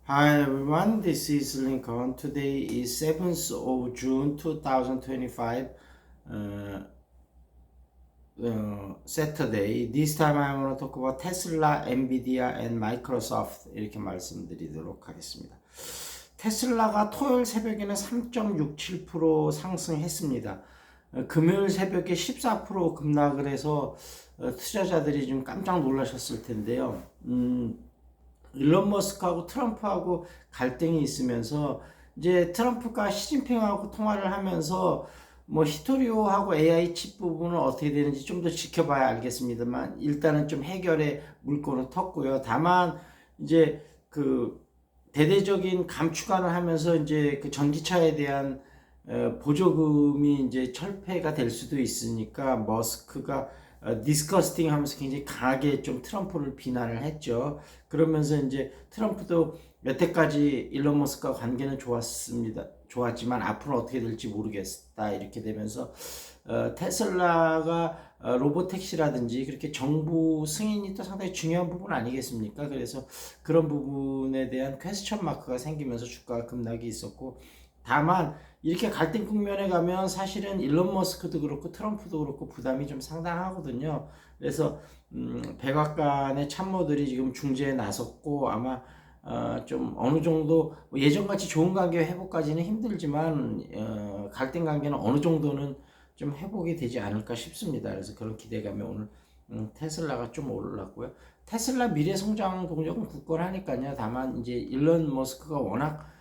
Hi everyone, this is Lincoln. Today is 7th of June 2025, uh, Saturday. This time I want to talk about Tesla, Nvidia, and Microsoft 이렇게 말씀드리도록 하겠습니다. 테슬라가 토요일 새벽에는 3.67% 상승했습니다. 금요일 새벽에 14% 급락을 해서 투자자들이 좀 깜짝 놀라셨을 텐데요. 일론 머스크하고 트럼프하고 갈등이 있으면서 이제 트럼프가 시진핑하고 통화를 하면서 뭐 히토리오하고 AI 칩 부분은 어떻게 되는지 좀 더 지켜봐야 알겠습니다만 일단은 좀 해결의 물꼬는 텄고요. 다만 이제 그 대대적인 감축안을 하면서 이제 그 전기차에 대한 보조금이 이제 철폐가 될 수도 있으니까 머스크가 디스커스팅 하면서 굉장히 강하게 좀 트럼프를 비난을 했죠. 그러면서 이제 트럼프도 여태까지 일론 머스크와 관계는 좋았지만 앞으로 어떻게 될지 모르겠다 이렇게 되면서 테슬라가 로보택시라든지 그렇게 정부 승인이 또 상당히 중요한 부분 아니겠습니까? 그래서 그런 부분에 대한 퀘스천 마크가 생기면서 주가 급락이 있었고, 다만 이렇게 갈등 국면에 가면 사실은 일론 머스크도 그렇고 트럼프도 그렇고 부담이 좀 상당하거든요. 그래서 백악관의 참모들이 지금 중재에 나섰고 아마 좀 어느 정도 예전같이 좋은 관계 회복까지는 힘들지만 갈등 관계는 어느 정도는 좀 회복이 되지 않을까 싶습니다. 그래서 그런 기대감에 오늘 테슬라가 좀 올랐고요. 테슬라 미래 성장 동력은 굳건하니까요. 다만 이제 일론 머스크가 워낙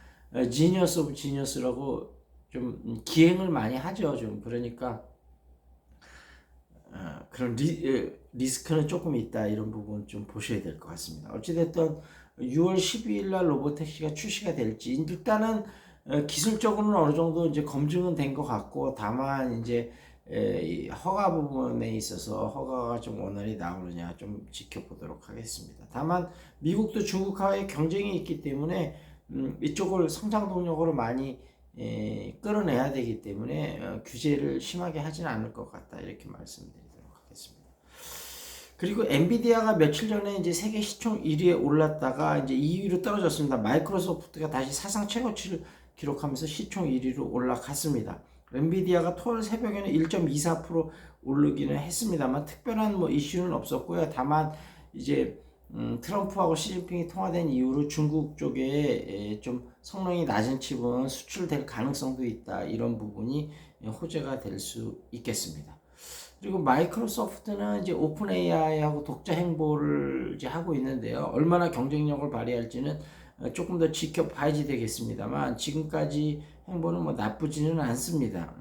지니어스 오브 지니어스라고 좀 기행을 많이 하죠. 좀 그러니까 그런 리스크는 조금 있다 이런 부분 좀 보셔야 될 것 같습니다. 어찌됐든 6월 12일 날 로보택시가 출시가 될지 일단은 기술적으로는 어느 정도 이제 검증은 된 것 같고, 다만 이제 허가 부분에 있어서 허가가 좀 원활히 나오느냐 좀 지켜보도록 하겠습니다. 다만 미국도 중국과의 경쟁이 있기 때문에 이쪽을 성장 동력으로 많이 끌어내야 되기 때문에 규제를 심하게 하진 않을 것 같다 이렇게 말씀드리도록 하겠습니다. 그리고 엔비디아가 며칠 전에 이제 세계 시총 1위에 올랐다가 이제 2위로 떨어졌습니다. 마이크로소프트가 다시 사상 최고치를 기록하면서 시총 1위로 올라갔습니다. 엔비디아가 토요일 새벽에는 1.24% 오르기는 했습니다만 특별한 뭐 이슈는 없었고요. 다만 이제 트럼프하고 시진핑이 통화된 이후로 중국 쪽에 좀 성능이 낮은 칩은 수출될 가능성도 있다. 이런 부분이 호재가 될 수 있겠습니다. 그리고 마이크로소프트는 이제 오픈 AI하고 독자 행보를 이제 하고 있는데요. 얼마나 경쟁력을 발휘할지는 조금 더 지켜봐야지 되겠습니다만 지금까지 행보는 뭐 나쁘지는 않습니다.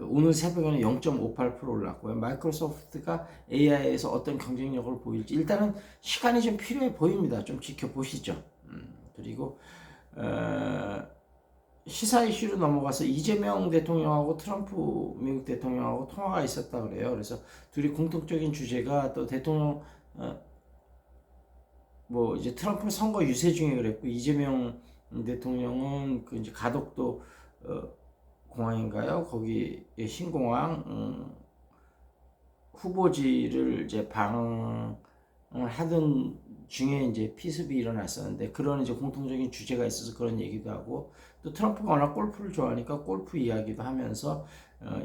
오늘 새벽에는 0.58% 올랐고요. 마이크로소프트가 AI에서 어떤 경쟁력을 보일지 일단은 시간이 좀 필요해 보입니다. 좀 지켜보시죠. 그리고 시사 이슈로 넘어가서 이재명 대통령하고 트럼프 미국 대통령하고 통화가 있었다 그래요. 그래서 둘이 공통적인 주제가 또 대통령 뭐 이제 트럼프 선거 유세 중에 그랬고 이재명 대통령은 그 이제 가덕도 공항인가요? 거기 신공항 후보지를 이제 방을 하던 중에 이제 피습이 일어났었는데 그런 이제 공통적인 주제가 있어서 그런 얘기도 하고, 또 트럼프가 워낙 골프를 좋아하니까 골프 이야기도 하면서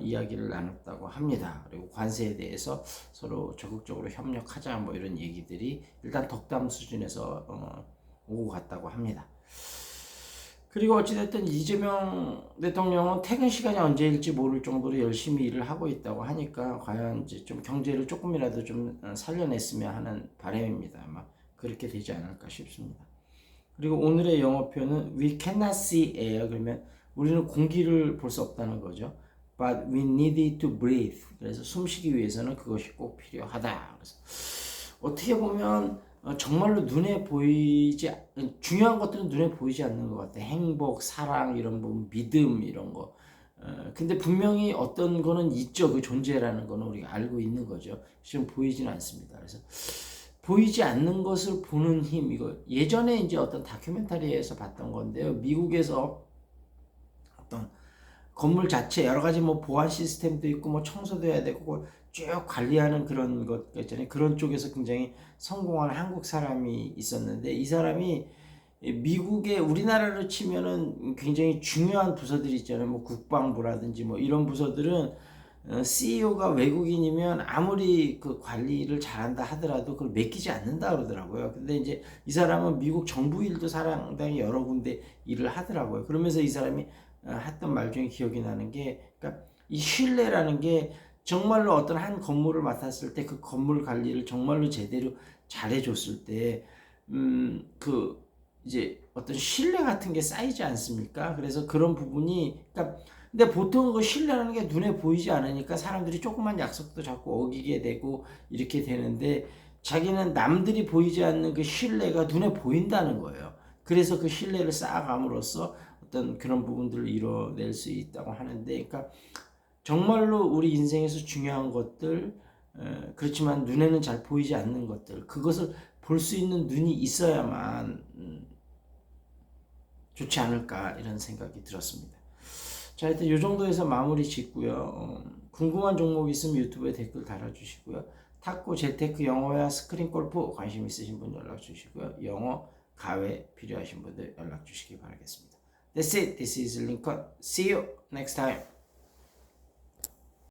이야기를 나눴다고 합니다. 그리고 관세에 대해서 서로 적극적으로 협력하자 뭐 이런 얘기들이 일단 덕담 수준에서 오고 갔다고 합니다. 그리고 어찌됐든 이재명 대통령은 퇴근 시간이 언제일지 모를 정도로 열심히 일을 하고 있다고 하니까 과연 이제 좀 경제를 조금이라도 좀 살려냈으면 하는 바람입니다. 아마 그렇게 되지 않을까 싶습니다. 그리고 오늘의 영어표는 we cannot see air, 그러면 우리는 공기를 볼 수 없다는 거죠. But we need to breathe. 그래서 숨쉬기 위해서는 그것이 꼭 필요하다. 그래서 어떻게 보면 정말로 눈에 보이지 중요한 것들은 눈에 보이지 않는 것 같아. 행복, 사랑 이런 부분, 믿음 이런 거. 근데 분명히 어떤 거는 있죠. 그 존재라는 거는 우리가 알고 있는 거죠. 지금 보이지는 않습니다. 그래서 보이지 않는 것을 보는 힘, 이거 예전에 이제 어떤 다큐멘터리에서 봤던 건데요. 미국에서 어떤 건물 자체 여러 가지 뭐 보안 시스템도 있고 뭐 청소도 해야 되고 쭉 관리하는 그런 것 있잖아요. 그런 쪽에서 굉장히 성공한 한국 사람이 있었는데 이 사람이 미국의 우리나라로 치면은 굉장히 중요한 부서들이 있잖아요. 뭐 국방부라든지 뭐 이런 부서들은 CEO가 외국인이면 아무리 그 관리를 잘한다 하더라도 그걸 맡기지 않는다 그러더라고요. 근데 이제 이 사람은 미국 정부 일도 상당히 여러 군데 일을 하더라고요. 그러면서 이 사람이 했던 말 중에 기억이 나는 게, 그러니까 이 신뢰라는 게 정말로 어떤 한 건물을 맡았을 때 그 건물 관리를 정말로 제대로 잘해줬을 때, 그 이제 어떤 신뢰 같은 게 쌓이지 않습니까? 그래서 그런 부분이, 그러니까 근데 보통 그 신뢰라는 게 눈에 보이지 않으니까 사람들이 조그만 약속도 자꾸 어기게 되고 이렇게 되는데, 자기는 남들이 보이지 않는 그 신뢰가 눈에 보인다는 거예요. 그래서 그 신뢰를 쌓아감으로써 어떤 그런 부분들을 이뤄낼 수 있다고 하는데, 그러니까 정말로 우리 인생에서 중요한 것들, 그렇지만 눈에는 잘 보이지 않는 것들, 그것을 볼 수 있는 눈이 있어야만 좋지 않을까 이런 생각이 들었습니다. 자, 일단 이 정도에서 마무리 짓고요. 궁금한 종목 있으면 유튜브에 댓글 달아주시고요. 탁구, 재테크, 영어야 스크린 골프 관심 있으신 분 연락 주시고요. 영어, 가외 필요하신 분들 연락 주시기 바라겠습니다. That's it. This is Lincoln. See you next time.